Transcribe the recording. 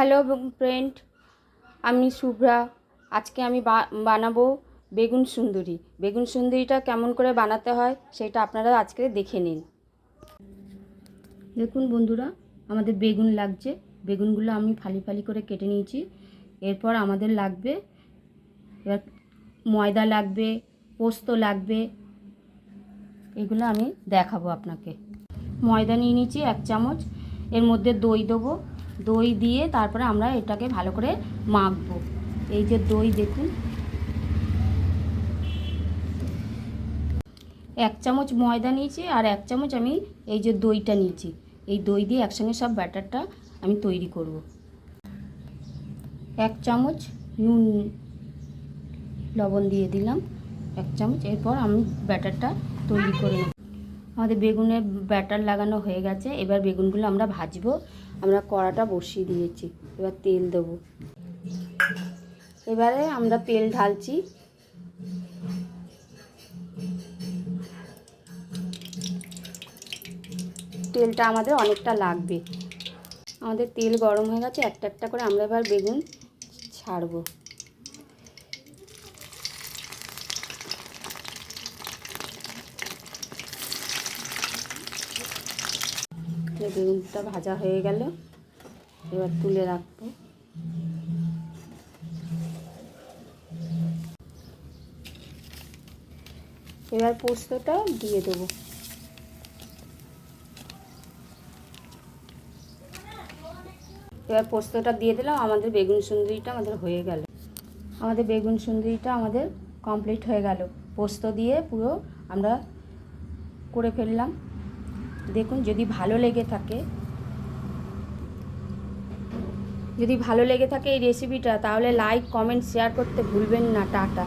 Hello friend, আমি শুভ্রা। আজকে আমি বানাবো বেগুন সুন্দরী। বেগুন সুন্দরীটা কেমন করে বানাতে হয় সেটা আপনারা আজকে দেখে নিন। দেখুন বন্ধুরা, আমাদের বেগুন লাগছে। বেগুনগুলো আমি ফালি ফালি করে কেটে নিয়েছি। এরপর আমাদের লাগবে এবার ময়দা লাগবে, পোস্ত লাগবে, এগুলো আমি দেখাবো আপনাকে। ময়দা নিয়ে নিয়েছি 1 চামচ, এর মধ্যে দই দেবো। দই দিয়ে তারপরে আমরা এটাকে ভালো করে মাখবো। এই যে দই দেখুন, 1 চামচ ময়দা নিয়েছি আর 1 চামচ আমি এই যে দইটা নিয়েছি। এই দই দিয়ে একসঙ্গে সব ব্যাটারটা আমি তৈরি করব। 1 চামচ নুন লবণ দিয়ে দিলাম, 1 চামচ। এরপর আমি ব্যাটারটা তৈরি করে নেব। আমাদের বেগুনের ব্যাটার লাগানো হয়ে গেছে। এবার বেগুনগুলো আমরা ভাজবো। আমরা কড়াটা বসিয়ে দিয়েছি, এবার তেল দেবো। এবারে আমরা তেল ঢালছি। তেলটা আমাদের অনেকটা লাগবে। আমাদের তেল গরম হয়ে গেছে, একটা একটা করে আমরা এবার বেগুন ছাড়বো। বেগুনটা ভাজা হয়ে গেল, এবার তুলে রাখবো। এবার পোস্তটা দিয়ে দেবো। এবার পোস্তটা দিয়ে দিলাম। আমাদের বেগুন সুন্দরীটা আমাদের হয়ে গেল। আমাদের বেগুন সুন্দরীটা আমাদের কমপ্লিট হয়ে গেল। পোস্ত দিয়ে পুরো আমরা করে ফেললাম। দেখুন, যদি ভালো লেগে থাকে এই রেসিপিটা, তাহলে লাইক, কমেন্ট, শেয়ার করতে ভুলবেন না। টাটা।